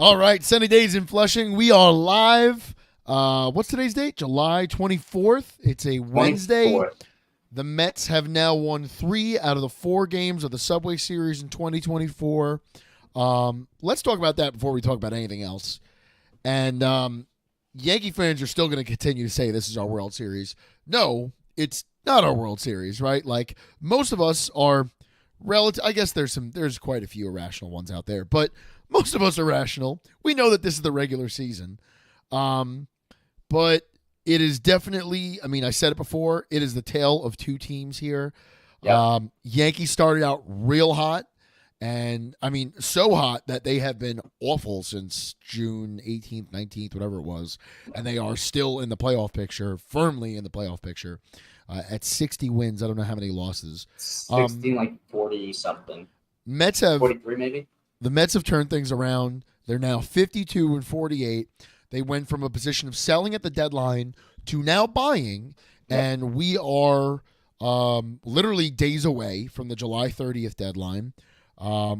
All right, sunny days in Flushing. We are live. What's today's date? July 24th. It's a Wednesday. 24th. The Mets have now won 3 out of the 4 games of the Subway Series in 2024. Let's talk about that before we talk about anything else. And Yankee fans are still going to continue to say this is our World Series. No, it's not our World Series, right? Like, most of us are relative. I guess there's quite a few irrational ones out there, but most of us are rational. We know that this is the regular season. But it is definitely, I mean, I said it before, it is the tale of two teams here. Yep. Yankees started out real hot, and I mean, so hot that they have been awful since June 18th, 19th, whatever it was, and they are still in the playoff picture, firmly in the playoff picture, at 60 wins. I don't know how many losses. 16, like 40 something. Mets have 43 maybe? The Mets have turned things around. They're now 52 and 48. They went from a position of selling at the deadline to now buying, and we are literally days away from the July 30th deadline,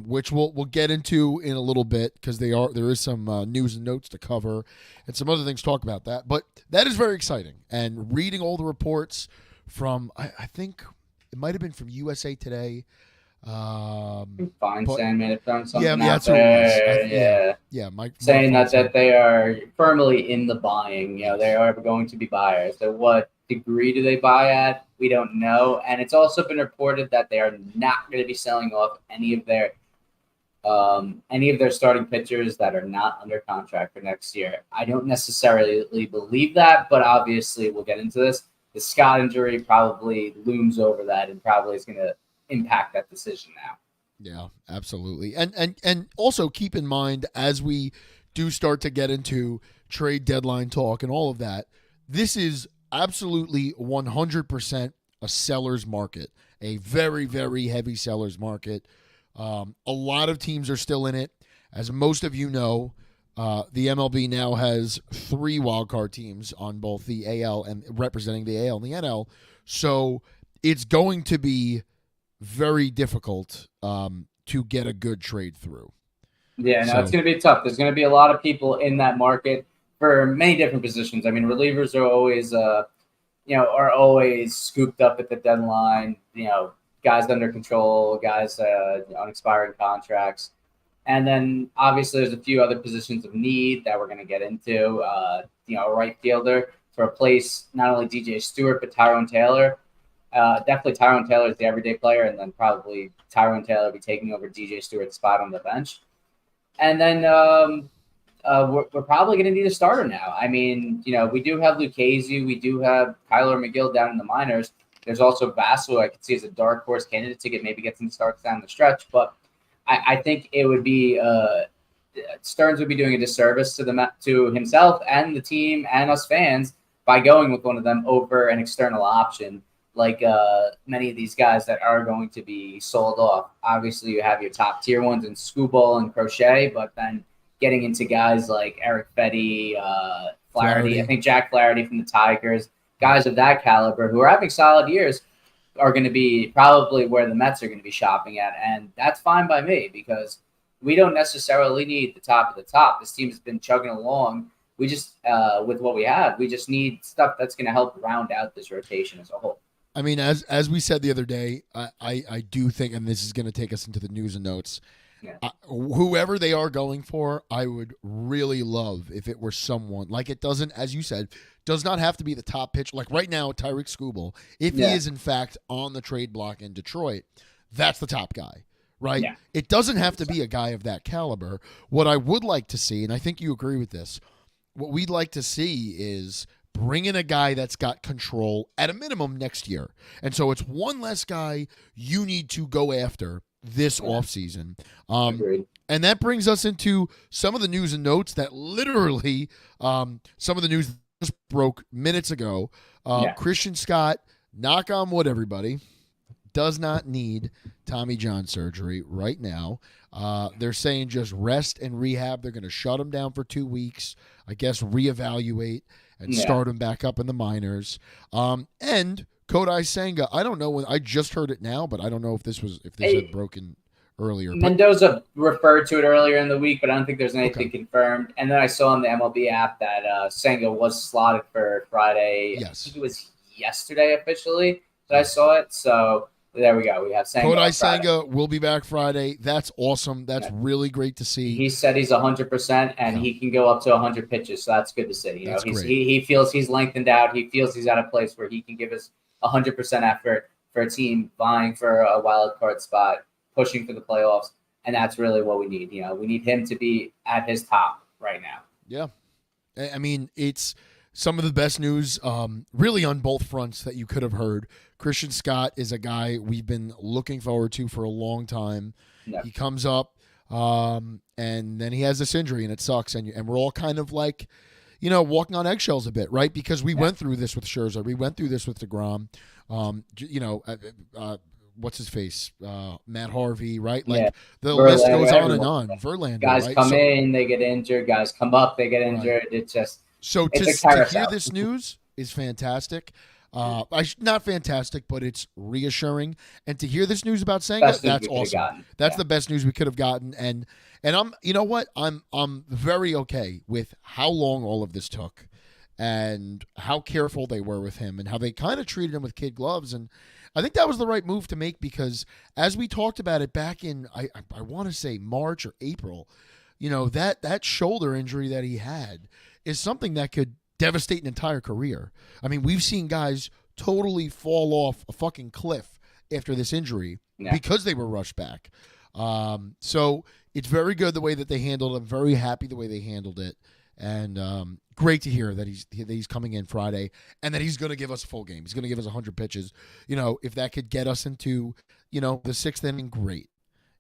which we'll get into in a little bit because there is some news and notes to cover and some other things to talk about that. But that is very exciting. And reading all the reports from, I think it might have been from USA Today. Feinstein may have thrown something Yeah, out that's what there. it was. Yeah. Yeah, Mike Saying that Feinstein. they are firmly in the buying. They are going to be buyers. So what degree do they buy at? We don't know. And it's also been reported that they are not going to be selling off any of their starting pitchers that are not under contract for next year. I don't necessarily believe that, but obviously we'll get into this. The Scott injury probably looms over that and probably is going to impact that decision now. Yeah, absolutely. And also keep in mind, as we do start to get into trade deadline talk and all of that, this is absolutely 100% a seller's market, a very, very heavy seller's market. A lot of teams are still in it. As most of you know, the MLB now has 3 wildcard teams on both the AL and representing the AL and the NL. So it's going to be very difficult to get a good trade through. Yeah, no, it's going to be tough. There's going to be a lot of people in that market for many different positions. I mean, relievers are always scooped up at the deadline. Guys under control, guys on expiring contracts, and then obviously there's a few other positions of need that we're going to get into. A right fielder to replace not only DJ Stewart but Tyrone Taylor. Definitely Tyrone Taylor is the everyday player, and then probably Tyrone Taylor will be taking over DJ Stewart's spot on the bench. And then we're probably going to need a starter now. I mean, we do have Lucchesi, we do have Kyler McGill down in the minors. There's also Vassell, I could see as a dark horse candidate to maybe get some starts down the stretch. But I think it would be Stearns would be doing a disservice to himself and the team and us fans by going with one of them over an external option. Like many of these guys that are going to be sold off. Obviously, you have your top tier ones in Skubal and Crochet, but then getting into guys like Eric Fetty, Flaherty. I think Jack Flaherty from the Tigers, guys of that caliber who are having solid years are going to be probably where the Mets are going to be shopping at. And that's fine by me because we don't necessarily need the top of the top. This team has been chugging along. We just, with what we have, we just need stuff that's going to help round out this rotation as a whole. I mean, as we said the other day, I do think, and this is going to take us into the news and notes, whoever they are going for, I would really love if it were someone, like it doesn't, as you said, does not have to be the top pitch. Like right now, Tyreek Skubal, if he is in fact on the trade block in Detroit, that's the top guy, right? Yeah. It doesn't have to be a guy of that caliber. What I would like to see, and I think you agree with this, what we'd like to see is bring in a guy that's got control at a minimum next year. And so it's one less guy you need to go after this offseason. And that brings us into some of the news and notes that literally some of the news just broke minutes ago. Christian Scott, knock on wood, everybody, does not need Tommy John surgery right now. They're saying just rest and rehab. They're going to shut him down for 2 weeks, I guess reevaluate and start him back up in the minors. And Kodai Senga, I don't know when I just heard it now, but I don't know if this had broken earlier. But Mendoza referred to it earlier in the week, but I don't think there's anything Okay. confirmed. And then I saw on the MLB app that Senga was slotted for Friday. I yes, think it was yesterday officially that I saw it. So there we go. We have Senga on Kodai Friday. Senga will be back Friday. That's awesome. That's Yeah. really great to see. He said he's 100% and Yeah. he can go up to 100 pitches. So that's good to see. That's great. He feels he's lengthened out. He feels he's at a place where he can give us 100% effort for a team vying for a wild card spot, pushing for the playoffs. And that's really what we need. We need him to be at his top right now. Yeah. I mean, it's some of the best news really on both fronts that you could have heard. Christian Scott is a guy we've been looking forward to for a long time. Yeah. He comes up and then he has this injury and it sucks. And we're all kind of like, walking on eggshells a bit, right? Because we went through this with Scherzer. We went through this with DeGrom. What's his face? Matt Harvey, right? Like the list goes on and on. Verlander, guys right? come in, they get injured. Guys come up, they get injured. Right. It's just so to hear this news is fantastic. Not fantastic, but it's reassuring. And to hear this news about Senga, that's awesome. That's the best news we could have gotten. And I'm, you know what? I'm very okay with how long all of this took, and how careful they were with him, and how they kind of treated him with kid gloves. And I think that was the right move to make, because as we talked about it back in, I want to say March or April, that shoulder injury that he had is something that could devastate an entire career. I mean, we've seen guys totally fall off a fucking cliff after this injury because they were rushed back. So it's very good the way that they handled it. I'm very happy the way they handled it. And great to hear that he's coming in Friday and that he's going to give us a full game. He's going to give us 100 pitches. If that could get us into, the sixth inning, great.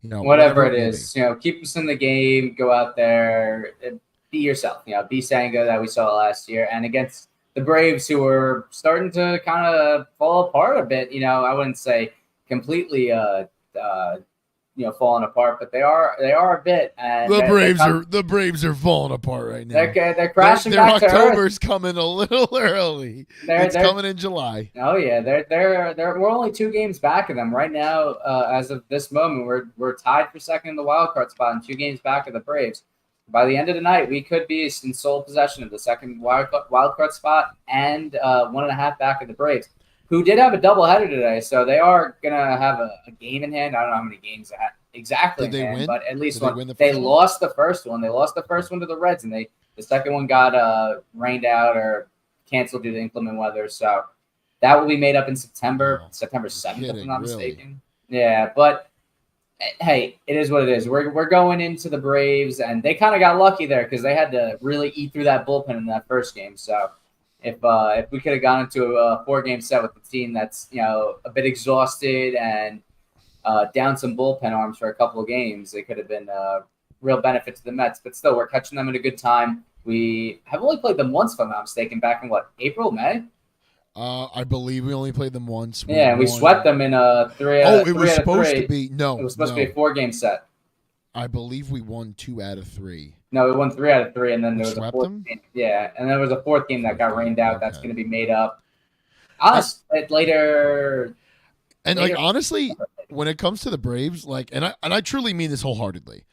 Whatever it is, keep us in the game, go out there, be yourself, be Senga that we saw last year. And against the Braves, who were starting to kind of fall apart a bit, I wouldn't say completely falling apart, but they are a bit. And the Braves are falling apart right now. They're crashing back to earth. October's coming a little early. It's coming in July. Oh yeah, we're only 2 games back of them right now. As of this moment, we're tied for second in the wild card spot and 2 games back of the Braves. By the end of the night, we could be in sole possession of the second wild card spot and 1.5 back of the Braves, who did have a doubleheader today, so they are going to have a game in hand. I don't know how many games exactly did they win? But at least they lost the first one. They lost the first one to the Reds, and the second one got rained out or canceled due to inclement weather. So that will be made up in September 7th, if I'm not mistaken. Yeah, but hey, it is what it is. We're going into the Braves, and they kind of got lucky there because they had to really eat through that bullpen in that first game. So if we could have gone into a 4-game set with the team that's a bit exhausted and down some bullpen arms for a couple of games, it could have been a real benefit to the Mets. But still, we're catching them at a good time. We have only played them once, if I'm not mistaken, back in April, May. I believe we only played them once. We swept them in a 3. It was supposed to be It was supposed to be a 4-game set. I believe we won 2 out of 3. No, we won 3 out of 3, and then there was a 4th game. Yeah, and there was a 4th game that got rained out. Okay. That's going to be made up. Later. And honestly, when it comes to the Braves, and I truly mean this wholeheartedly.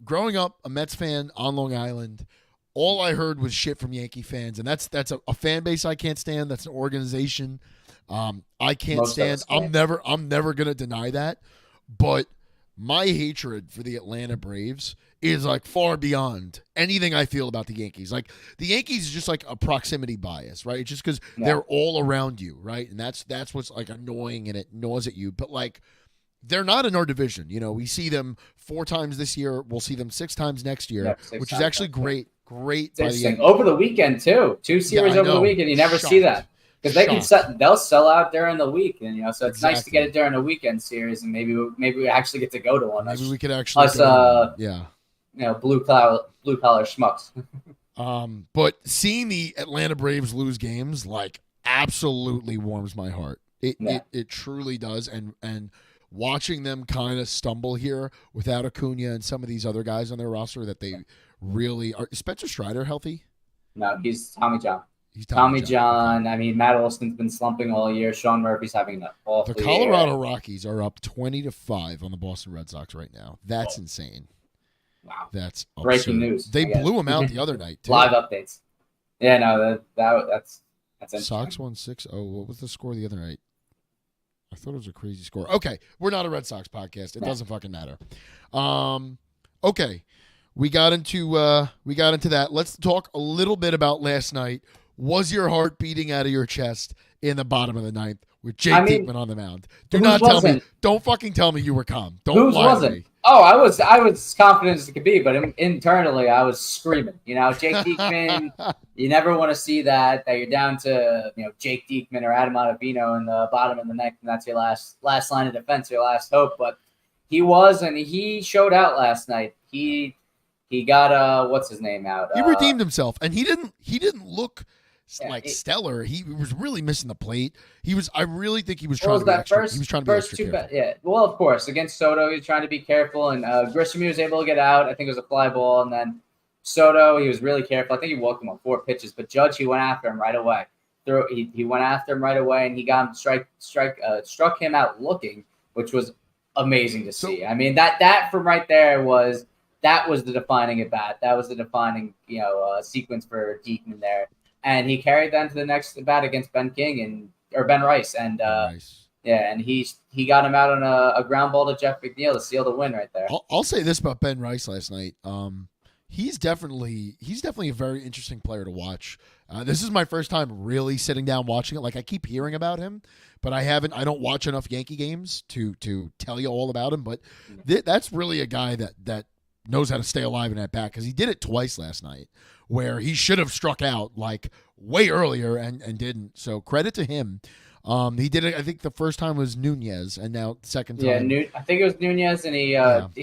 Growing up a Mets fan on Long Island, all I heard was shit from Yankee fans, and that's a fan base I can't stand. That's an organization I can't stand. I'm never gonna deny that, but my hatred for the Atlanta Braves is far beyond anything I feel about the Yankees. The Yankees is just a proximity bias, right? It's just because they're all around you, right? And that's what's annoying, and it gnaws at you. But they're not in our division. We see them 4 times this year. We'll see them 6 times next year, which is actually great. Great by the over the weekend too. 2 series over the weekend. You never see that because they'll sell out during the week, and so it's nice to get it during a weekend series, and maybe we actually get to go to one. Maybe we could actually blue collar schmucks. But seeing the Atlanta Braves lose games absolutely warms my heart. It truly does, and watching them kind of stumble here without Acuna and some of these other guys on their roster that they really are. Is Spencer Strider healthy? No, he's Tommy John. He's Tommy John. I mean, Matt Olson's been slumping all year. Sean Murphy's having an awful The Colorado Rockies are up 20-5 on the Boston Red Sox right now. That's insane. Wow. That's absurd. Breaking news. They blew him out the other night, too. Live updates. Yeah, no, that's Sox won 6-0. What was the score the other night? I thought it was a crazy score. Okay, we're not a Red Sox podcast. It doesn't fucking matter. Okay, we got into that. Let's talk a little bit about last night. Was your heart beating out of your chest in the bottom of the ninth with Jake Diekman on the mound? Don't fucking tell me you were calm. Don't lie to me. Oh, I was confident as it could be, but internally I was screaming. You know, Jake Diekman. You never want to see that you're down to Jake Diekman or Adam Ottavino in the bottom of the ninth, and that's your last line of defense, your last hope. But he showed out last night. He got what's his name out. He redeemed himself, and he didn't look stellar. He was really missing the plate. I really think he was trying to be extra. He was trying to be extra careful. Yeah. Well, of course, against Soto, he was trying to be careful, and Grisham was able to get out. I think it was a fly ball, and then Soto, he was really careful. I think he walked him on 4 pitches, but Judge, he went after him right away. He went after him right away, and he got him struck him out looking, which was amazing to see. I mean, that from right there was the defining at bat. That was the defining sequence for Diekman there. And he carried that to the next bat against Ben Rice, and and he got him out on a ground ball to Jeff McNeil to seal the win right there. I'll say this about Ben Rice last night. He's definitely a very interesting player to watch. This is my first time really sitting down watching it. Like, I keep hearing about him, but I don't watch enough Yankee games to tell you all about him. But that's really a guy that knows how to stay alive in that bat, because he did it twice last night where he should have struck out like way earlier and didn't. So credit to him. He did it. I think the first time was Nunez, and now the second time. Yeah, I think it was Nunez, and he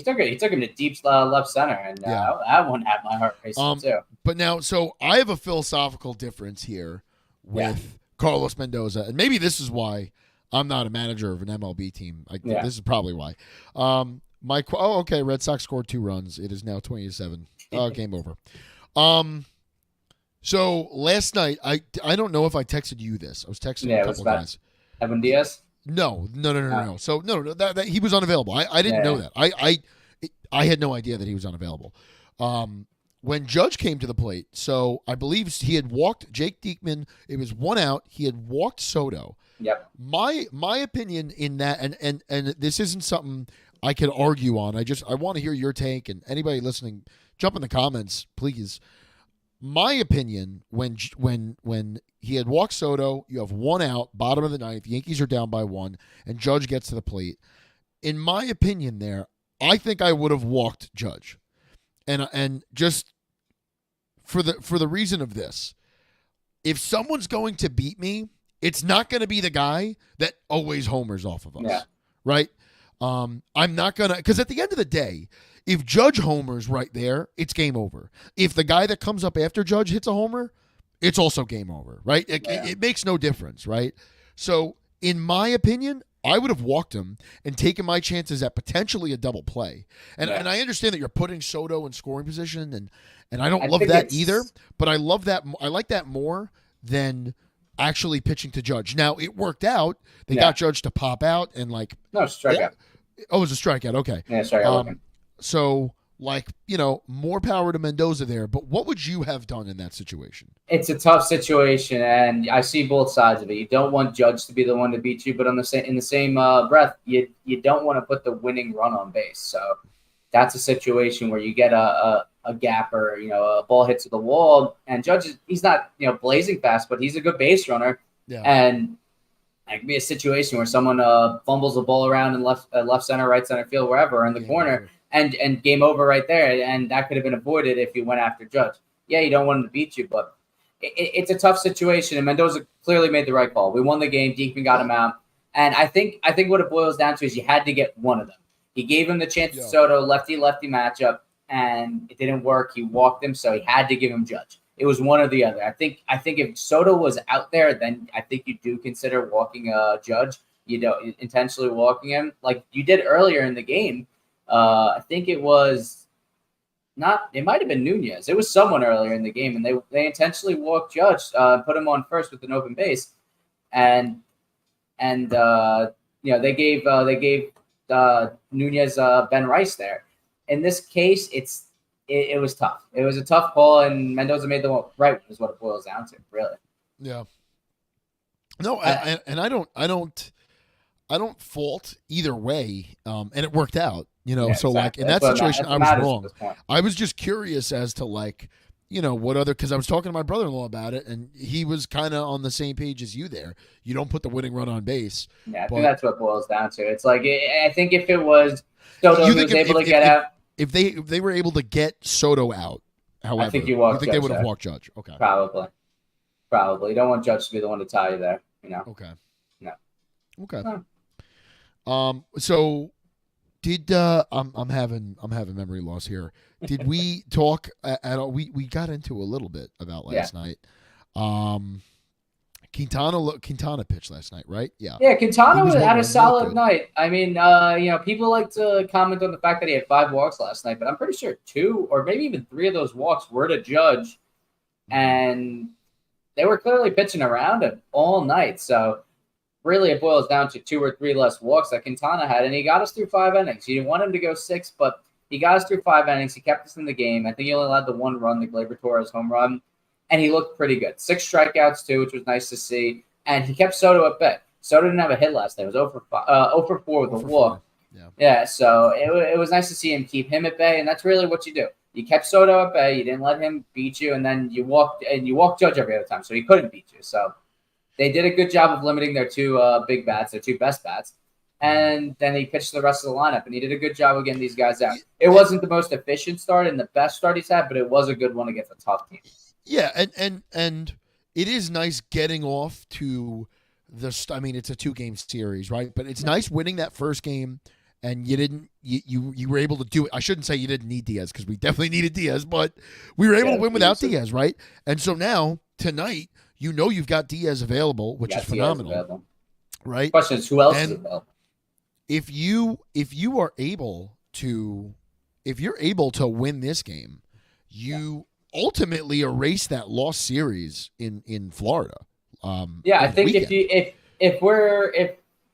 took him to deep left center, and that one had my heart racing too. But now, so I have a philosophical difference here with Carlos Mendoza, and maybe this is why I'm not a manager of an MLB team. This is probably why. Okay, Red Sox scored 2 runs. It is now 20-7. Game over. So last night, I don't know if I texted you this. I was texting a couple guys. Evan Diaz? No. So no, that he was unavailable. I didn't know that. I had no idea that he was unavailable. When Judge came to the plate, so I believe he had walked Jake Diekman. It was 1 out. He had walked Soto. Yep. My opinion in that, and this isn't something I can argue on. I want to hear your take, and anybody listening, jump in the comments, please. My opinion, when he had walked Soto, you have 1 out, bottom of the ninth, Yankees are down by 1, and Judge gets to the plate. In my opinion there, I think I would have walked Judge. And just for the reason of this. If someone's going to beat me, it's not going to be the guy that always homers off of us. Yeah. Right? I'm not going to, because at the end of the day, if Judge homers right there, it's game over. If the guy that comes up after Judge hits a homer, it's also game over, right? It makes no difference, right? So, in my opinion, I would have walked him and taken my chances at potentially a double play. And I understand that you're putting Soto in scoring position, and I don't love that either, but I love that. I like that more than actually pitching to Judge. Now, it worked out. They got Judge to pop out and strikeout. Oh, it was a strikeout. Okay. Yeah, strikeout. So, more power to Mendoza there. But what would you have done in that situation? It's a tough situation, and I see both sides of it. You don't want Judge to be the one to beat you, but in the same breath, you don't want to put the winning run on base. So that's a situation where you get a gap or a ball hits to the wall, and Judge he's not blazing fast, but he's a good base runner. Yeah. And it could be a situation where someone fumbles the ball around in left center, right center field, wherever in the corner. Right. And game over right there, and that could have been avoided if you went after Judge. Yeah, you don't want him to beat you, but it's a tough situation, and Mendoza clearly made the right call. We won the game. Diekman got him out, and I think what it boils down to is you had to get one of them. He gave him the chance to Soto, lefty-lefty matchup, and it didn't work. He walked him, so he had to give him Judge. It was one or the other. I think if Soto was out there, then I think you do consider walking Judge. Intentionally walking him like you did earlier in the game. I think it was it might have been Nunez. It was someone earlier in the game, and they intentionally walked Judge, put him on first with an open base, and they gave Nunez Ben Rice there. In this case, it was tough. It was a tough call, and Mendoza made the right one, is what it boils down to, really. Yeah. No, and I don't fault either way, and it worked out. So exactly. like in that situation, I was wrong. I was just curious as to like, what other, because I was talking to my brother-in-law about it, and he was kind of on the same page as you there. You don't put the winning run on base. Yeah, I think that's what it boils down to. It's like, I think if it was Soto who was able to get out. If they were able to get Soto out, however, I think they would have walked Judge. Okay. Probably. You don't want Judge to be the one to tie you there, Okay. No. Okay. No. So did I'm having memory loss here. Did we talk at all? We got into a little bit about last night. Quintana pitched last night, right? Yeah. Yeah, Quintana had a solid night. I mean, people like to comment on the fact that he had 5 walks last night, but I'm pretty sure 2 or maybe even 3 of those walks were to Judge, and they were clearly pitching around him all night. So really it boils down to 2 or 3 less walks that Quintana had, and he got us through 5 innings. You didn't want him to go 6, but he got us through 5 innings. He kept us in the game. I think he only allowed the 1 run, the Gleyber Torres home run, and he looked pretty good. 6 strikeouts too, which was nice to see, and he kept Soto at bay. Soto didn't have a hit last night. It was 0 for 4 with a walk. Yeah, so it was nice to see him keep him at bay, and that's really what you do. You kept Soto at bay. You didn't let him beat you, and then you walked Judge every other time, so he couldn't beat you. So they did a good job of limiting their 2 big bats, their 2 best bats, and then he pitched the rest of the lineup, and he did a good job of getting these guys out. It wasn't the most efficient start and the best start he's had, but it was a good one against a tough team. Yeah, and it is nice getting off to I mean, it's a 2-game series, right? But it's nice winning that first game. And you were able to do it. I shouldn't say you didn't need Diaz, because we definitely needed Diaz, but we were able to win without Diaz, right? And so now tonight, you've got Diaz available, which is phenomenal, right? Question is, who else is available? If you are able to, if you're able to win this game, you ultimately erase that lost series in Florida. I think if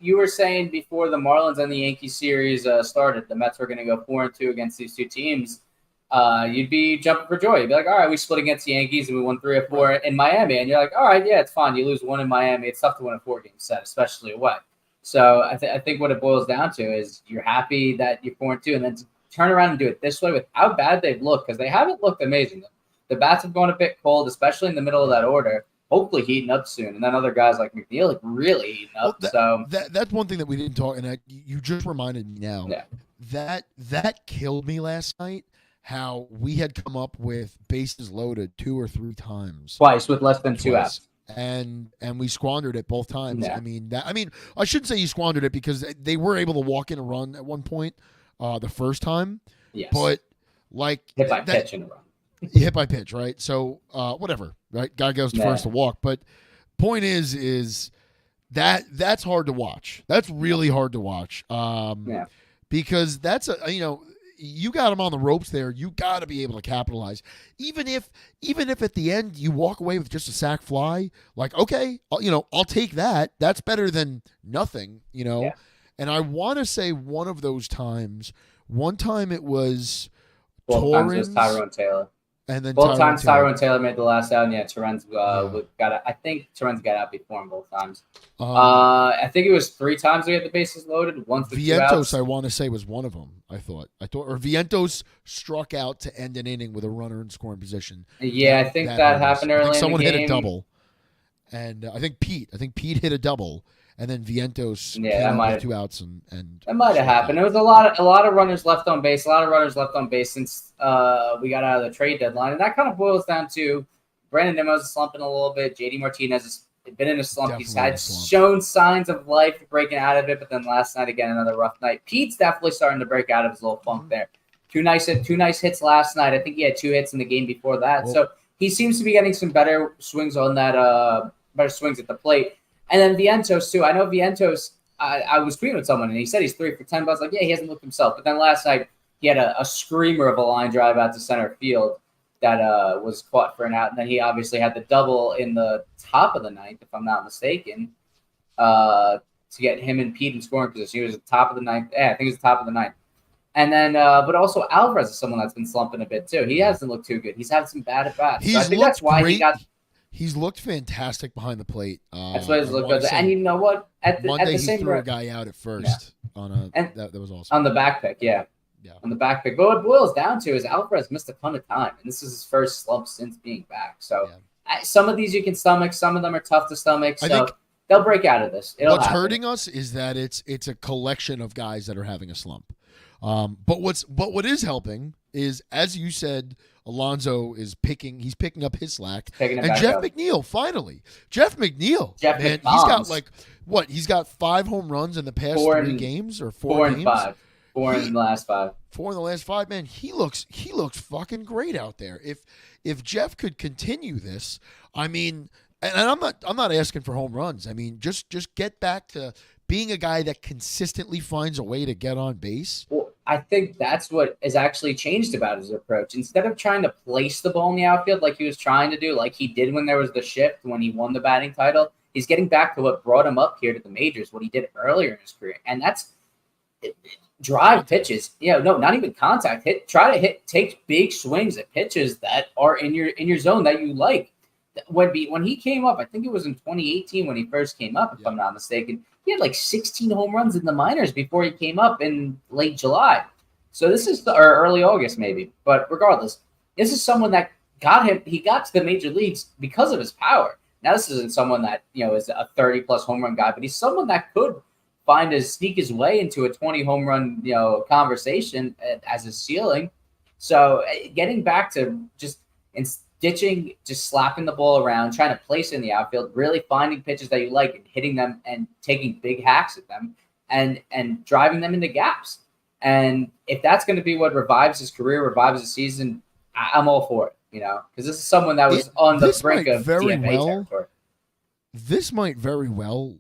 you were saying before the Marlins and the Yankees series started, the Mets were going to go 4-2 against these 2 teams, you'd be jumping for joy. You'd be like, all right, we split against the Yankees and we won 3 or 4 in Miami. And you're like, all right, yeah, it's fine. You lose 1 in Miami. It's tough to win a 4-game set, especially away. So I think what it boils down to is you're happy that you're 4-2, and then to turn around and do it this way with how bad they've looked, because they haven't looked amazing. The bats have gone a bit cold, especially in the middle of that order. Hopefully heating up soon, and then other guys like McNeil really heating up. That's one thing that we didn't talk, and you just reminded me now. Yeah. That killed me last night. How we had come up with bases loaded 2 or 3 times, twice with less than 2 outs, and we squandered it both times. Yeah. I mean, I shouldn't say you squandered it, because they were able to walk in a run at one point, the first time. Yes. But like hit by pitch in a run. Hit by pitch, right? So whatever, right? Guy goes to first to walk. But point is that's hard to watch. That's really hard to watch. Because that's you got him on the ropes there. You got to be able to capitalize. Even if at the end you walk away with just a sac fly, like, okay, I'll take that. That's better than nothing, Yeah. And I want to say one time it was Torrens, Tyrone Taylor. And then both times Tyrone Taylor made the last out, and Torrens I think Torrens got out before him both times. I think it was 3 times we had the bases loaded. Once with Vientos, 2 outs. I want to say, was one of them. I thought, or Vientos struck out to end an inning with a runner in scoring position. Yeah, I think that happened early. I think someone in the game. hit a double, and I think Pete hit a double. And then Vientos came with 2 outs, and that might have happened. There was a lot of runners left on base. A lot of runners left on base since we got out of the trade deadline, and that kind of boils down to Brandon Nimmo's slumping a little bit. JD Martinez has been in a slump. Definitely He's shown signs of life breaking out of it, but then last night again another rough night. Pete's definitely starting to break out of his little funk there. 2 nice hits last night. I think he had 2 hits in the game before that, so he seems to be getting some better swings on that, better swings at the plate. And then Vientos, too. I know Vientos, I was tweeting with someone, and he said he's 3 for 10, but I was like, yeah, he hasn't looked himself. But then last night, he had a screamer of a line drive out to center field that was caught for an out. And then he obviously had the double in the top of the ninth, if I'm not mistaken, to get him and Pete in scoring position. He was at the top of the ninth. Yeah, I think it was the top of the ninth. And then, but also Alvarez is someone that's been slumping a bit too. He hasn't looked too good. He's had some bad at bats. So I think that's why he got. He's looked fantastic behind the plate. That's why he's looked good. And you know what? Monday he threw a guy out at first on that was awesome. On the back pick, yeah. On the back pick. But what it boils down to is Alvarez missed a ton of time, and this is his first slump since being back. So some of these you can stomach, some of them are tough to stomach. So they'll break out of this. What's hurting us is that it's a collection of guys that are having a slump. But what is helping is, as you said, Alonso is picking up his slack. And Jeff McNeil, finally. Jeff McNeil. Man, he's got 5 home runs in the past 3 games or 4 games? 4 in the last 5. 4 in the last 5, man. He looks fucking great out there. If Jeff could continue this, I mean, and I'm not asking for home runs. I mean, just get back to being a guy that consistently finds a way to get on base. Well, I think that's what has actually changed about his approach. Instead of trying to place the ball in the outfield like he was trying to do, like he did when there was the shift, when he won the batting title, he's getting back to what brought him up here to the majors, what he did earlier in his career. And that's drive pitches. Not even contact. Take big swings at pitches that are in your zone that you like. When he came up, I think it was in 2018 when he first came up, if I'm not mistaken, he had like 16 home runs in the minors before he came up in late July. So this is or early August maybe. But regardless, this is someone that he got to the major leagues because of his power. Now this isn't someone that, is a 30-plus home run guy, but he's someone that could sneak his way into a 20 home run, conversation as a ceiling. So getting back to just ditching, just slapping the ball around, trying to place it in the outfield, really finding pitches that you like and hitting them and taking big hacks at them and driving them into gaps. And if that's going to be what revives his career, revives his season, I'm all for it, because this is someone that was on the brink of DFA territory. This might very well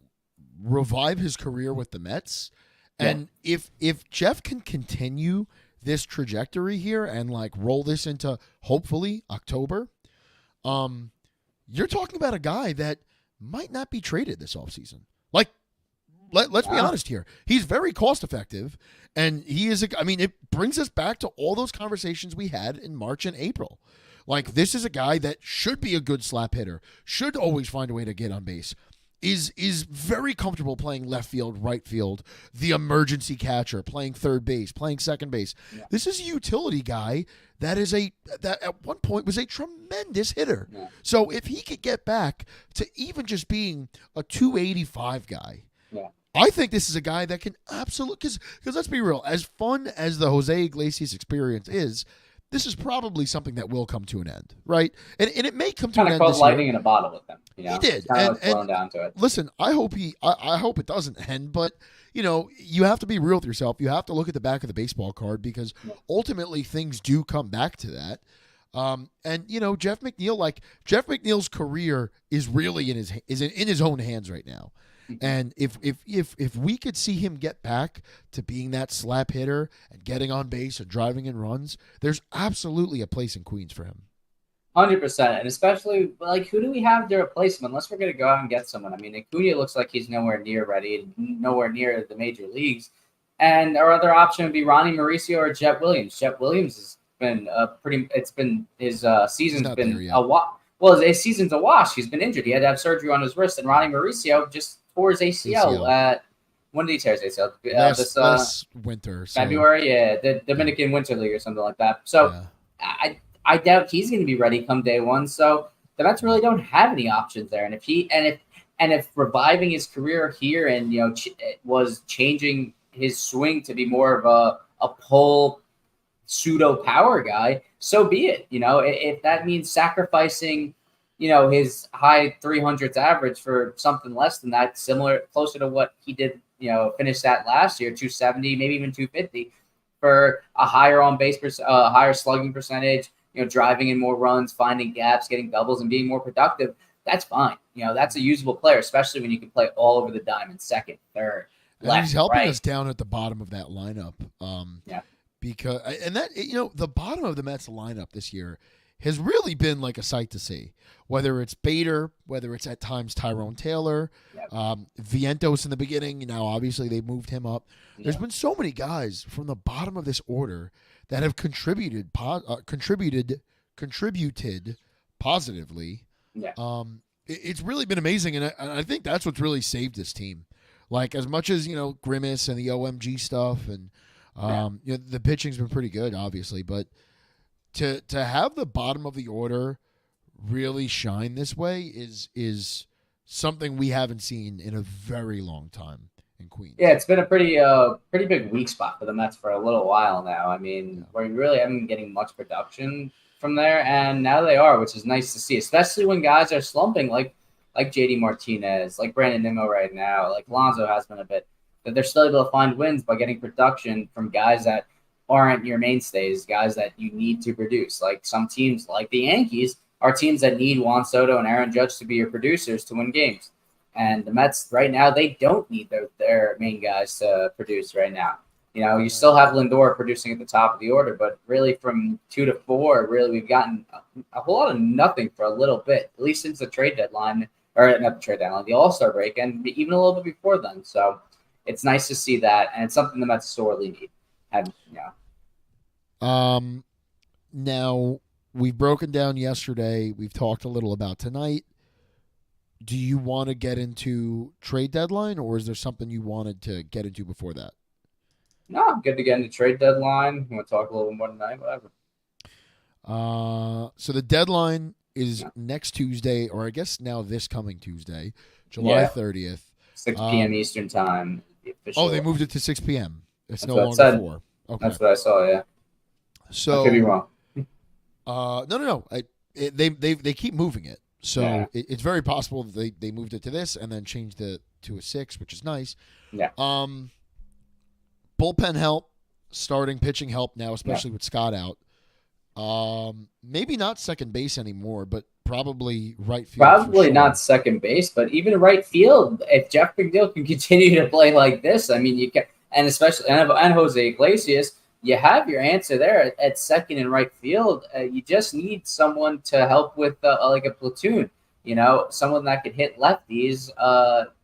revive his career with the Mets. And if Jeff can continue this trajectory here and roll this into hopefully October, you're talking about a guy that might not be traded this offseason. Let's be honest here. He's very cost effective, and he is it brings us back to all those conversations we had in March and April. This is a guy that should be a good slap hitter, should always find a way to get on base. Is very comfortable playing left field, right field, the emergency catcher, playing third base, playing second base. Yeah. This is a utility guy that at one point was a tremendous hitter. Yeah. So if he could get back to even just being a 285 guy, I think this is a guy that can absolutely, because let's be real, as fun as the Jose Iglesias experience is, this is probably something that will come to an end, right? And it may come to an end. Kind of called lightning in a bottle with him. He did. And down to it. Listen, I hope it doesn't end, but you have to be real with yourself. You have to look at the back of the baseball card, because ultimately things do come back to that. And Jeff McNeil's career is really in his own hands right now. And if we could see him get back to being that slap hitter and getting on base and driving in runs, there's absolutely a place in Queens for him. 100%. And especially, who do we have to replace him unless we're going to go out and get someone? I mean, Acuna looks like he's nowhere near ready, nowhere near the major leagues. And our other option would be Ronnie Mauricio or Jet Williams. Jet Williams has been his season's been a wash. Well, his season's a wash. He's been injured. He had to have surgery on his wrist. And Ronnie Mauricio just tore his ACL. When did he tear his ACL? Last winter. February, the Dominican Winter League or something like that. So I doubt he's going to be ready come day one. So the Mets really don't have any options there. And if reviving his career here and was changing his swing to be more of a pull pseudo power guy, so be it. If that means sacrificing his high 300s average for something less than that, closer to what he did, finish that last year, 270, maybe even 250, for a higher on base, higher slugging percentage, driving in more runs, finding gaps, getting doubles, and being more productive, that's fine. That's a usable player, especially when you can play all over the diamond, second, third, left, he's helping right. us down at the bottom of that lineup. because and that the bottom of the Mets lineup this year has really been like a sight to see. Whether it's Bader, whether it's at times Tyrone Taylor, Yep. Vientos in the beginning. Now, obviously, they moved him up. There's Yeah. been so many guys from the bottom of this order that have contributed positively. Yeah. It's really been amazing, and I think that's what's really saved this team. Like as much as Grimace and the OMG stuff, and the pitching's been pretty good, obviously, but to have the bottom of the order really shine this way is something we haven't seen in a very long time in Queens. Yeah, it's been a pretty big weak spot for the Mets for a little while now. I mean, we really haven't been getting much production from there, and now they are, which is nice to see, especially when guys are slumping like JD Martinez, like Brandon Nimmo right now, like Lonzo has been a bit, that they're still able to find wins by getting production from guys that aren't your mainstays, guys that you need to produce. Like some teams, like the Yankees, are teams that need Juan Soto and Aaron Judge to be your producers to win games. And the Mets right now, they don't need their main guys to produce right now. You still have Lindor producing at the top of the order, but really from 2 to 4, really we've gotten a whole lot of nothing for a little bit, at least since the trade deadline, or not the trade deadline, the All-Star break, and even a little bit before then. So it's nice to see that, and it's something the Mets sorely need. Now, we've broken down yesterday. We've talked a little about tonight. Do you want to get into trade deadline, or is there something you wanted to get into before that? No, I'm good to get into trade deadline. You want to talk a little more tonight? Whatever. So the deadline is next Tuesday, or I guess now this coming Tuesday, July 30th. 6 p.m. Eastern time. They moved it to 6 p.m. It's That's no what it longer said. 4. Okay. That's what I saw, yeah. So I could be wrong. No. They keep moving it. So Yeah. it's very possible that they moved it to this and then changed it to a 6, which is nice. Yeah. Bullpen help, starting pitching help now, especially with Scott out. Maybe not second base anymore, but probably right field. Probably sure. not second base, but even right field. If Jeff McNeil can continue to play like this, I mean, you can, and especially and Jose Iglesias, you have your answer there at second and right field. You just need someone to help with like a platoon. Someone that could hit lefties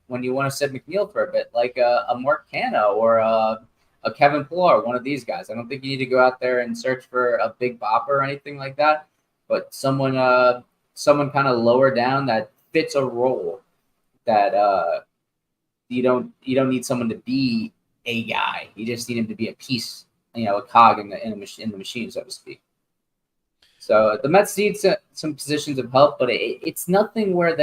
when you want to sit McNeil for a bit, like a Mark Canha or a Kevin Pillar, one of these guys. I don't think you need to go out there and search for a big bopper or anything like that, but someone kind of lower down that fits a role that you don't need someone to be a guy. You just need him to be a piece, a cog in the machine, so to speak. So the Mets need some positions of help, but it's nothing where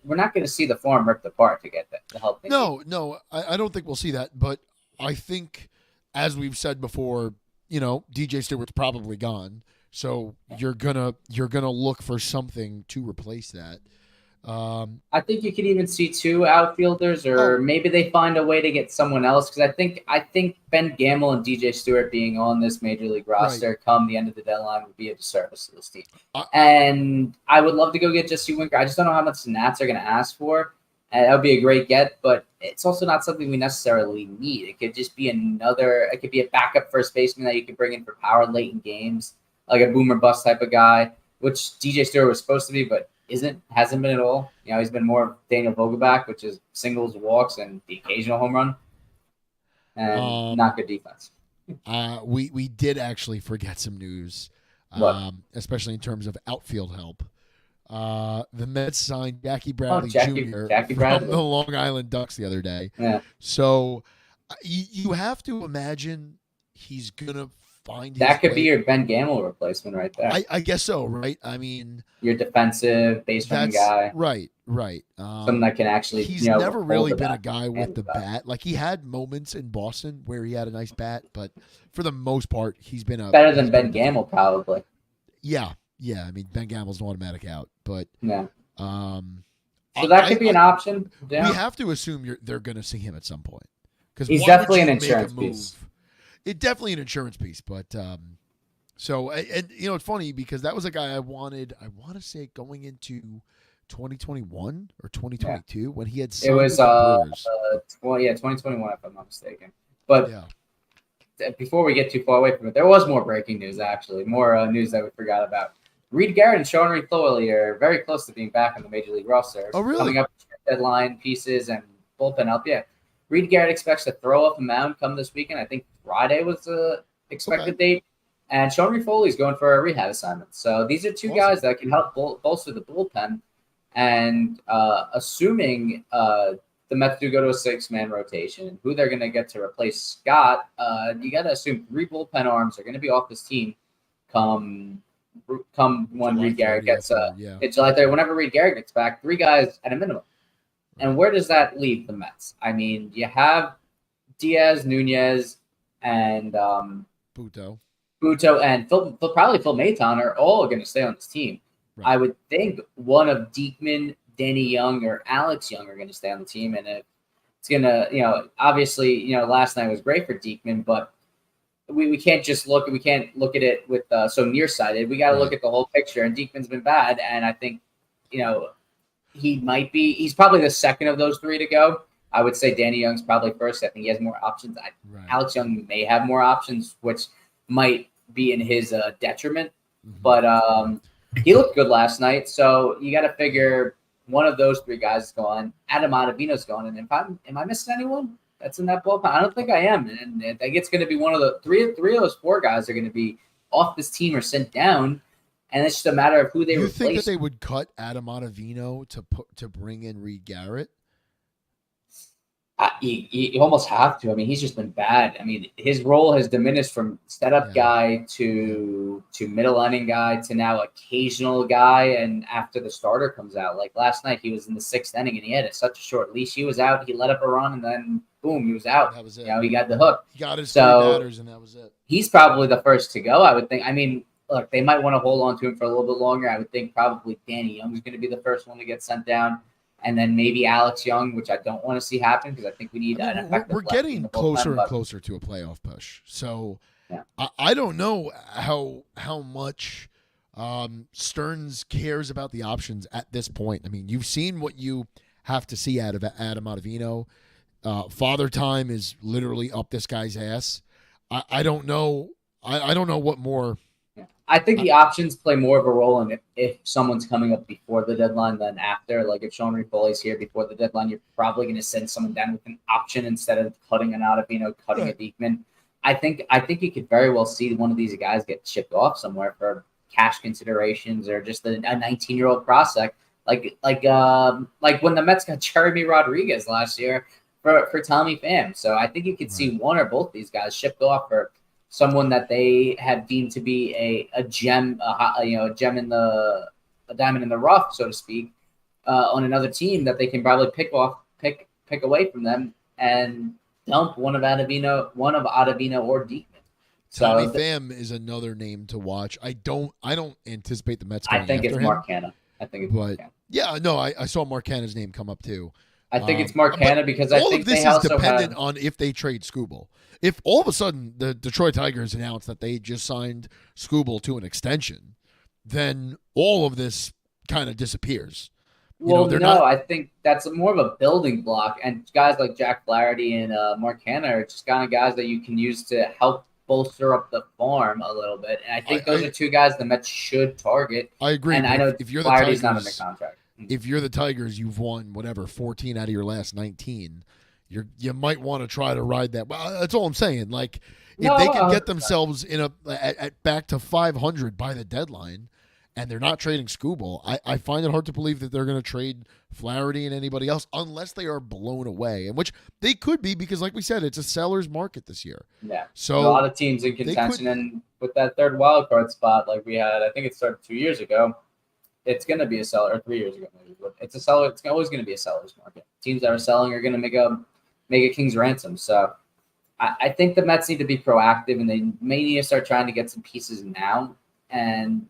we're not gonna see the farm ripped apart to get the help. No, I don't think we'll see that, but I think, as we've said before, DJ Stewart's probably gone, so you're gonna look for something to replace that. I think you could even see 2 outfielders, or maybe they find a way to get someone else. Because I think Ben Gamel and DJ Stewart being on this major league roster come the end of the deadline would be a disservice to this team. And I would love to go get Jesse Winker. I just don't know how much the Nats are going to ask for. And that would be a great get, but it's also not something we necessarily need. It could just be it could be a backup first baseman that you could bring in for power late in games, like a boomer bust type of guy, which DJ Stewart was supposed to be, but hasn't been at all. He's been more Daniel Vogelbach, which is singles, walks, and the occasional home run, and not good defense. We did actually forget some news, especially in terms of outfield help. The Mets signed Jackie Bradley Jr. from the Long Island Ducks the other day. Yeah. So you have to imagine he's gonna find that could be your Ben Gamel replacement right there. I guess so, right? I mean, your defensive base running guy, right. Someone that can actually. He's never really been a guy with the bat. Like he had moments in Boston where he had a nice bat, but for the most part, he's been better than Ben Gamel probably. Yeah. I mean, Ben Gamel's an automatic out, but yeah. So that could be an option. Yeah. We have to assume they're going to see him at some point because he's definitely an insurance piece. It's definitely an insurance piece, but so it's funny because that was a guy I want to say going into 2021 or 2022 when he had signed it was 2021 if I'm not mistaken. But before we get too far away from it, there was more breaking news, actually, more news that we forgot about. Reed Garrett and Sean Reed-Foley are very close to being back on the Major League roster. Oh, really? Coming up deadline pieces and bullpen help. Yeah. Reed Garrett expects to throw off a mound come this weekend. I think Friday was the expected date. And Sean Reed-Foley is going for a rehab assignment. So these are two guys that can help bolster the bullpen. And assuming the Mets do go to a 6-man rotation, who they're going to get to replace Scott, you got to assume 3 bullpen arms are going to be off this team come when Reed Garrett gets it's July 30th. Whenever Reed Garrett gets back, 3 guys at a minimum. And where does that leave the Mets? I mean, you have Diaz, Nunez, and Buto, and probably Phil Maton are all going to stay on this team. Right. I would think one of Diekman, Danny Young, or Alex Young are going to stay on the team. And it's going to, obviously, last night was great for Diekman, but we can't just look at it with so nearsighted. We got to look at the whole picture. And Diekman's been bad, and I think he's probably the second of those 3 to go. I would say Danny Young's probably first. I think he has more options. Alex Young may have more options, which might be in his detriment. Mm-hmm. But he looked good last night, so you got to figure one of those 3 guys is gone. Adam Ottavino's gone, and am I missing anyone that's in that bullpen? I don't think I am, and I think it's going to be one of the three of those 4 guys are going to be off this team or sent down, and it's just a matter of who they replace. You think that they would cut Adam Ottavino to bring in Reed Garrett? You almost have to. I mean, he's just been bad. I mean, his role has diminished from setup guy to middle inning guy to now occasional guy. And after the starter comes out, like last night, he was in the 6th inning and he had such a short leash. He was out. He let up a run and then boom, he was out. That was it. He got the hook. He got his 3 batters and that was it. He's probably the first to go, I would think. I mean, look, they might want to hold on to him for a little bit longer. I would think probably Danny Young is going to be the first one to get sent down. And then maybe Alex Young, which I don't want to see happen because I think we need an effective. We're getting closer and closer to a playoff push. So I don't know how much Stearns cares about the options at this point. I mean, you've seen what you have to see out of Adam Ottavino. Father time is literally up this guy's ass. I don't know. I don't know what more. I think the options play more of a role in if someone's coming up before the deadline than after. Like if Sean Reed-Foley's here before the deadline, you're probably going to send someone down with an option instead of cutting an Ottavino, cutting a Diekman. I think you could very well see one of these guys get shipped off somewhere for cash considerations or just a 19-year-old prospect, like when the Mets got Jeremy Rodriguez last year for Tommy Pham. So I think you could see one or both these guys shipped off for someone that they have deemed to be a gem, a diamond in the rough, so to speak, on another team that they can probably pick away from them and dump one of Ottavino or Diekman. Tommy Pham is another name to watch. I don't anticipate the Mets going I think after it's him. Mark Canha. I think it's Mark Canha. Yeah, no, I saw Mark Canha's name come up too. I think it's Mark Canha because I think all of this is dependent on if they trade Skubal. If all of a sudden the Detroit Tigers announce that they just signed Skubal to an extension, then all of this kind of disappears. I think that's more of a building block. And guys like Jack Flaherty and Mark Canha are just kind of guys that you can use to help bolster up the farm a little bit. And I think those are 2 guys the Mets should target. I agree. And I know if you're Flaherty's the Tigers, not under contract. If you're the Tigers, you've won 14 out of your last 19. You might want to try to ride that. Well, that's all I'm saying. Like if they can get themselves at back to 500 by the deadline, and they're not trading Skubal, I find it hard to believe that they're going to trade Flaherty and anybody else unless they are blown away, and which they could be because, like we said, it's a seller's market this year. Yeah, so a lot of teams in contention, and with that third wild card spot, like we had, I think it started 2 years ago. It's going to be a seller, or 3 years ago maybe. But it's a seller. It's always going to be a seller's market. Teams that are selling are going to make a king's ransom. So I think the Mets need to be proactive, and they may need to start trying to get some pieces now. And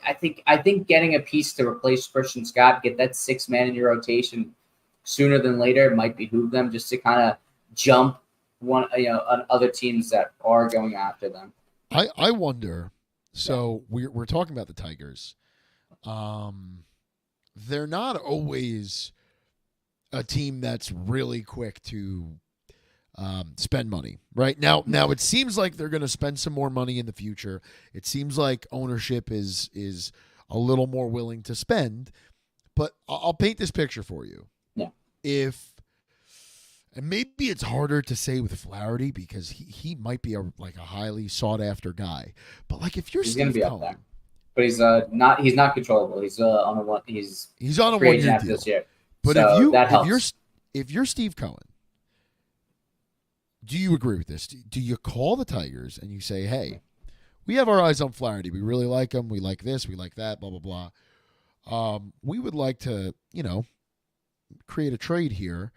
I think getting a piece to replace Christian Scott, get that 6-man in your rotation sooner than later might behoove them just to kind of jump on other teams that are going after them. I wonder. So we're talking about the Tigers. They're not always a team that's really quick to spend money right now. Now it seems like they're going to spend some more money in the future. It seems like ownership is a little more willing to spend. But I'll paint this picture for you. Yeah. And maybe it's harder to say with Flaherty because he might be a highly sought after guy. But like if you're He's Steve gonna be Cohen, up there. But he's not controllable. He's on a one. He's on a 1 year deal this year. But So that helps. if you're Steve Cohen, do you agree with this? Do you call the Tigers and you say, hey, we have our eyes on Flaherty. We really like him. We like this. We like that, blah, blah, blah. We would like to, create a trade here.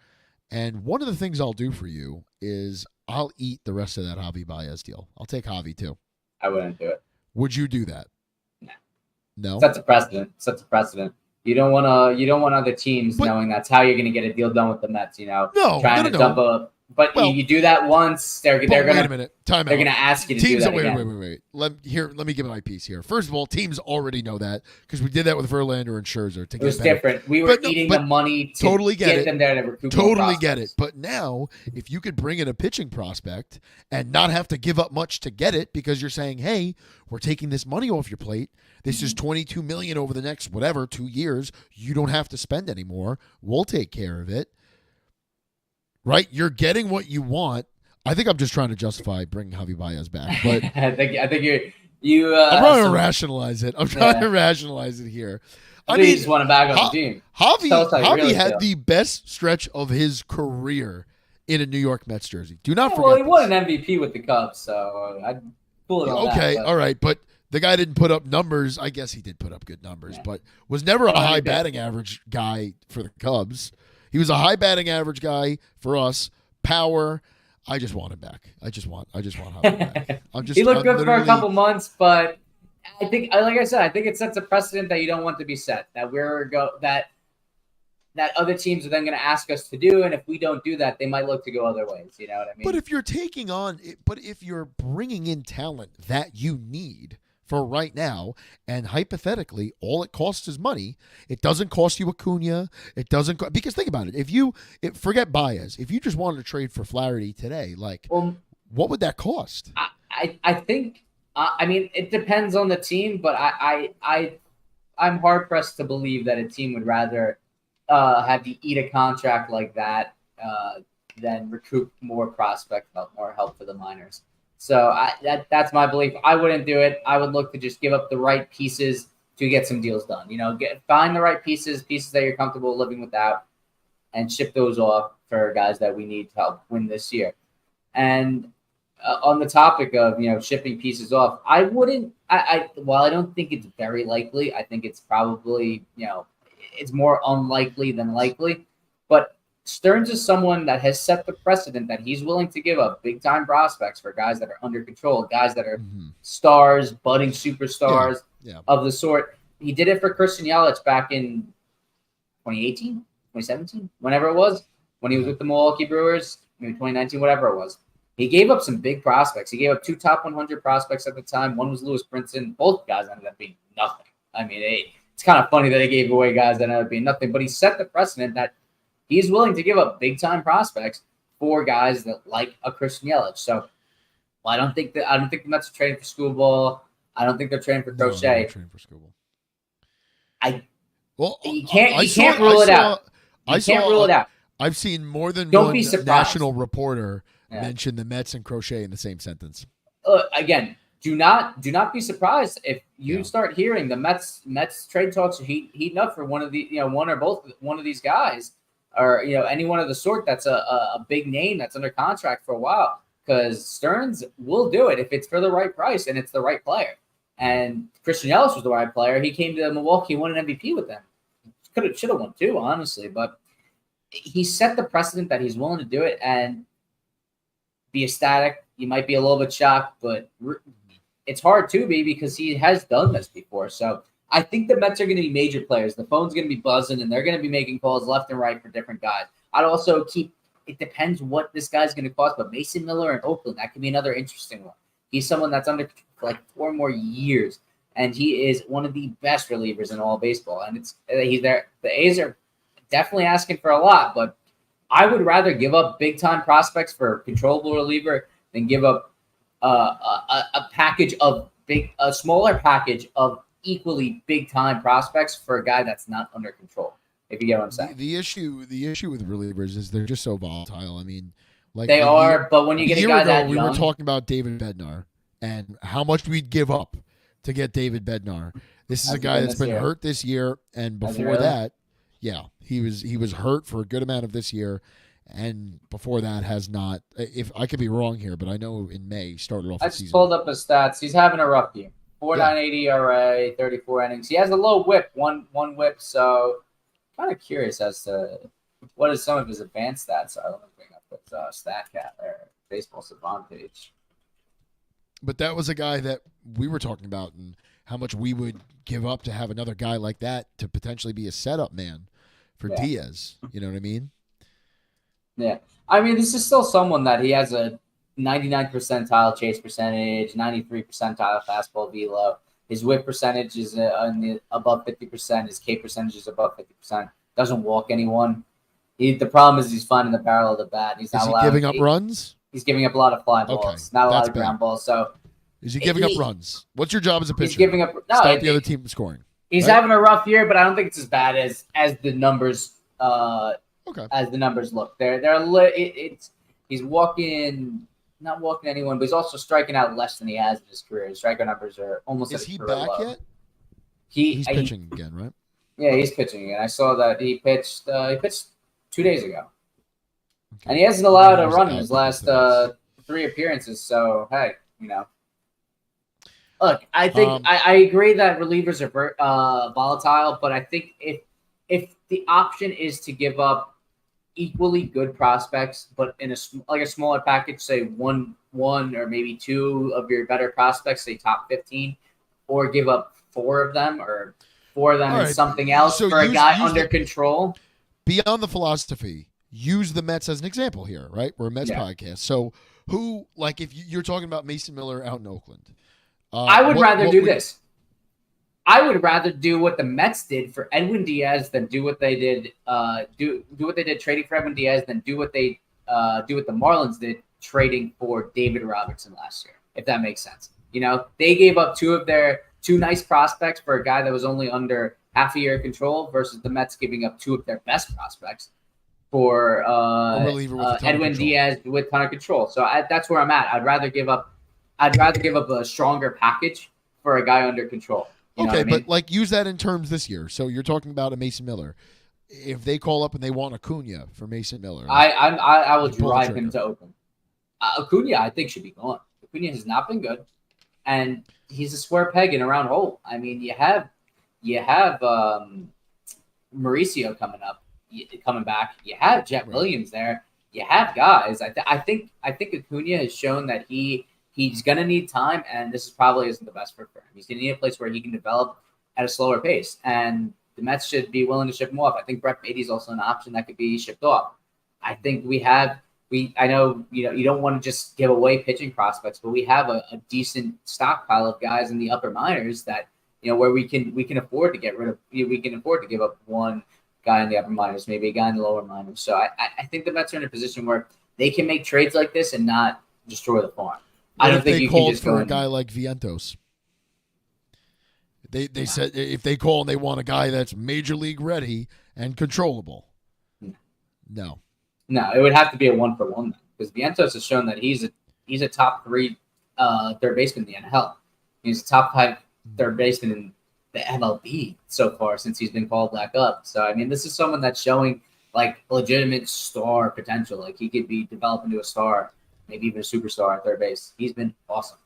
And one of the things I'll do for you is I'll eat the rest of that Javi Baez deal. I'll take Javi too. I wouldn't do it. Would you do that? No. No? Sets a precedent. You don't want other teams knowing that's how you're going to get a deal done with the Mets, No, trying to dump a. But you do that once, they're going to. Wait a minute. Time They're out. going to ask you to Teams, do that wait. again. Let me give my piece here. First of all, teams already know that because we did that with Verlander and Scherzer. It was different. We were eating the money to totally get them there to recoup. Totally get it. But now, if you could bring in a pitching prospect and not have to give up much to get it because you're saying, hey, we're taking this money off your plate. This is $22 million over the next 2 years. You don't have to spend anymore. We'll take care of it. Right? You're getting what you want. I think I'm just trying to justify bringing Javi Baez back, but I think you. I'm trying to rationalize it. I'm trying to rationalize it here. I mean, you just want him back on the team. Javi had the best stretch of his career in a New York Mets jersey. Do not forget. Well, he won an MVP with the Cubs, so I'd pull it on okay, that, all right, but the guy didn't put up numbers. I guess he did put up good numbers, but was never a high batting average guy for the Cubs. He was a high batting average guy for us. Power. I just want him back. I just want Javi back. He looked good for a couple months, but I think, like I said, I think it sets a precedent that you don't want to be set. That other teams are then going to ask us to do, and if we don't do that, they might look to go other ways. You know what I mean? But if you're bringing in talent that you need for right now, and hypothetically, all it costs is money. It doesn't cost you Acuna. It doesn't because think about it. Forget Baez. If you just wanted to trade for Flaherty today, what would that cost? I think. I mean, it depends on the team, but I'm hard pressed to believe that a team would rather have you eat a contract like that than recoup more prospect help, more help for the minors. So that's my belief. I wouldn't do it. I would look to just give up the right pieces to get some deals done. Find the right pieces that you're comfortable living without, and ship those off for guys that we need to help win this year. And on the topic of shipping pieces off, I wouldn't. While I don't think it's very likely, I think it's probably it's more unlikely than likely. But Stearns is someone that has set the precedent that he's willing to give up big-time prospects for guys that are under control, guys that are stars, budding superstars of the sort. He did it for Christian Yelich back in 2018, 2017, whenever it was, when he was with the Milwaukee Brewers, maybe 2019, whatever it was. He gave up some big prospects. He gave up 2 top 100 prospects at the time. One was Lewis Brinson. Both guys ended up being nothing. I mean, it's kind of funny that he gave away guys that ended up being nothing, but he set the precedent that he's willing to give up big-time prospects for guys that like a Christian Yelich. So, I don't think the Mets are trading for Skubal. I don't think they're trading for Crochet. Trading for Skubal. You can't rule it out. You can't rule it out. I've seen more than Don't one be surprised. national reporter mention the Mets and Crochet in the same sentence. Again, do not be surprised if you start hearing the Mets trade talks are heating up for one of the one or both one of these guys. Or any one of the sort that's a big name that's under contract for a while, because Stearns will do it if it's for the right price and it's the right player. And Christian Yelich was the right player. He came to Milwaukee, won an MVP with them. Should have won 2, honestly, but he set the precedent that he's willing to do it and be ecstatic. You might be a little bit shocked, but it's hard to be because he has done this before. So I think the Mets are going to be major players. The phone's going to be buzzing, and they're going to be making calls left and right for different guys. I'd also it depends what this guy's going to cost, but Mason Miller in Oakland, that could be another interesting one. He's someone that's under for 4 more years, and he is one of the best relievers in all baseball. And he's there. The A's are definitely asking for a lot, but I would rather give up big time prospects for a controllable reliever than give up a package of a smaller package of equally big time prospects for a guy that's not under control. If you get what I'm saying. The issue with relievers is they're just so volatile. I mean, like they are, but when you get a guy that we young, were talking about David Bednar and how much we'd give up to get David Bednar. This is a guy that's been hurt this year, and before that, yeah, he was hurt for a good amount of this year, and before that has not. If I could be wrong here, but I know in May he started off. I just pulled up his stats. He's having a rough year. 4.98 ERA, 34 innings. He has a low WHIP, one WHIP. So, kind of curious as to what is some of his advanced stats. I don't bring up with StatCat or Baseball Savant page. But that was a guy that we were talking about, and how much we would give up to have another guy like that to potentially be a setup man for Diaz. You know what I mean? Yeah. I mean, this is still someone that he has a 99 percentile chase percentage, 93 percentile fastball velo. His whip percentage is above 50%. His K percentage is above 50%. Doesn't walk anyone. The problem is he's finding the barrel of the bat. He's not giving up runs? He's giving up a lot of fly balls, not a lot of ground balls. So is he giving up runs? What's your job as a pitcher? He's giving up. No, stop the other team from scoring. He's having a rough year, but I don't think it's as bad as the numbers. As the numbers look, he's not walking anyone, but he's also striking out less than he has in his career. His strikeout numbers are almost. Is he back low. yet? He's pitching again, right? Yeah, he's pitching again. I saw that he pitched. He pitched 2 days ago. Okay. And he hasn't allowed a run in his last 3 appearances. So, hey, Look, I think I agree that relievers are volatile, but I think if the option is to give up equally good prospects, but in a smaller package, say one or maybe 2 of your better prospects, say top 15, or give up 4 of them or 4 of them and something else for a guy under control. Beyond the philosophy, use the Mets as an example here, right? We're a Mets podcast. So who, like, if you're talking about Mason Miller out in Oakland, I would rather do this. I would rather do what the Mets did for Edwin Diaz than do what they did. Do what they did trading for Edwin Diaz, than do what the Marlins did trading for David Robertson last year. If that makes sense, they gave up 2 of their 2 nice prospects for a guy that was only under half a year control, versus the Mets giving up 2 of their best prospects for Edwin Diaz with ton of control. So that's where I'm at. I'd rather give up a stronger package for a guy under control. Okay, but like use that in terms this year. So you're talking about a Mason Miller. If they call up and they want Acuna for Mason Miller, I will drive him to Oakland. Acuna, I think, should be gone. Acuna has not been good, and he's a square peg in a round hole. I mean, you have Mauricio coming back. You have Jet Williams there. You have guys. I think Acuna has shown that he's going to need time, and this probably isn't the best fit for him. He's going to need a place where he can develop at a slower pace, and the Mets should be willing to ship him off. I think Brett Beatty is also an option that could be shipped off. I think I know you don't want to just give away pitching prospects, but we have a decent stockpile of guys in the upper minors that where we can afford to get rid of. We can afford to give up one guy in the upper minors, maybe a guy in the lower minors. So I think the Mets are in a position where they can make trades like this and not destroy the farm. I don't think you can just for a guy like Vientos. They said if they call and they want a guy that's major league ready and controllable. No, it would have to be a 1-for-1 because Vientos has shown that he's a top 3 third baseman in the NHL. He's a top 5 third baseman in the MLB so far since he's been called back up. So I mean, this is someone that's showing like legitimate star potential. Like he could be developed into a star, maybe even a superstar at third base. He's been awesome.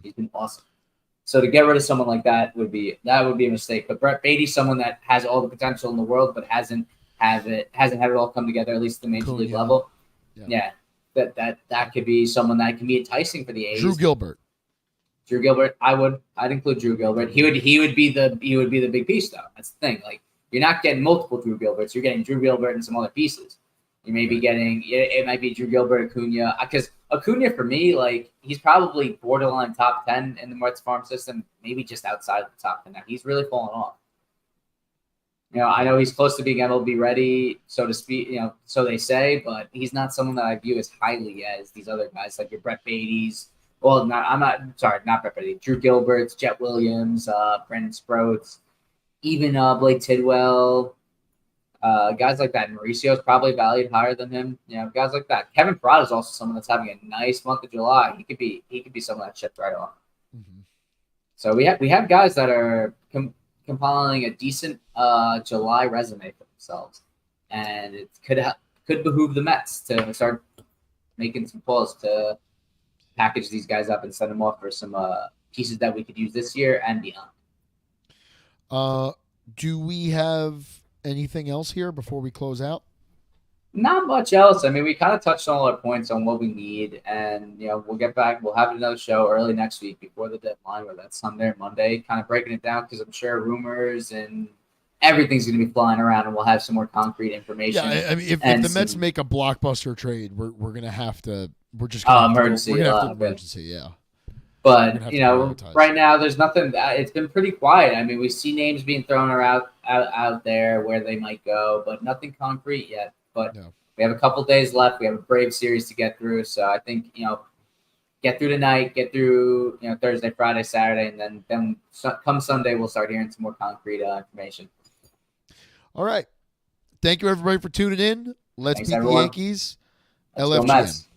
He's been awesome. So to get rid of someone like that would be a mistake. But Brett Beatty's someone that has all the potential in the world, but hasn't had it all come together, at least at the major league level. Yeah. That could be someone that can be enticing for the A's. Drew Gilbert, I'd include Drew Gilbert. He would be the big piece though. That's the thing. Like you're not getting multiple Drew Gilberts. You're getting Drew Gilbert and some other pieces. You may be getting it might be Drew Gilbert, Acuna, because Acuna for me, like he's probably borderline top 10 in the Mets farm system, maybe just outside of the top 10. Now he's really fallen off. I know he's close to being MLB ready, so to speak. So they say, but he's not someone that I view as highly as these other guys like your Brett Beatty's. Well, I'm not sorry, not Brett Beatty. Drew Gilbert's, Jet Williams, Brandon Sproats, even Blake Tidwell. Guys like that. Mauricio is probably valued higher than him. Guys like that. Kevin Parada is also someone that's having a nice month of July. He could be someone that shipped right on. Mm-hmm. So we have guys that are compiling a decent July resume for themselves, and it could behoove the Mets to start making some calls to package these guys up and send them off for some pieces that we could use this year and beyond. Do we have anything else here before we close out? Not much else. I mean, we kind of touched on all our points on what we need, and we'll get back. We'll have another show early next week before the deadline, whether that's Sunday or Monday, kind of breaking it down because I'm sure rumors and everything's going to be flying around, and we'll have some more concrete information. Yeah, I mean, if the Mets make a blockbuster trade, we're going to have to. We're just going to emergency. We're going to have to emergency, yeah. But right now there's nothing. It's been pretty quiet. I mean, we see names being thrown out there where they might go, but nothing concrete yet. But we have a couple days left. We have a Brave series to get through, so I think get through tonight, get through Thursday, Friday, Saturday, and then come Sunday we'll start hearing some more concrete information. All right, thank you everybody for tuning in. Let's beat the Yankees. Let's go Mets.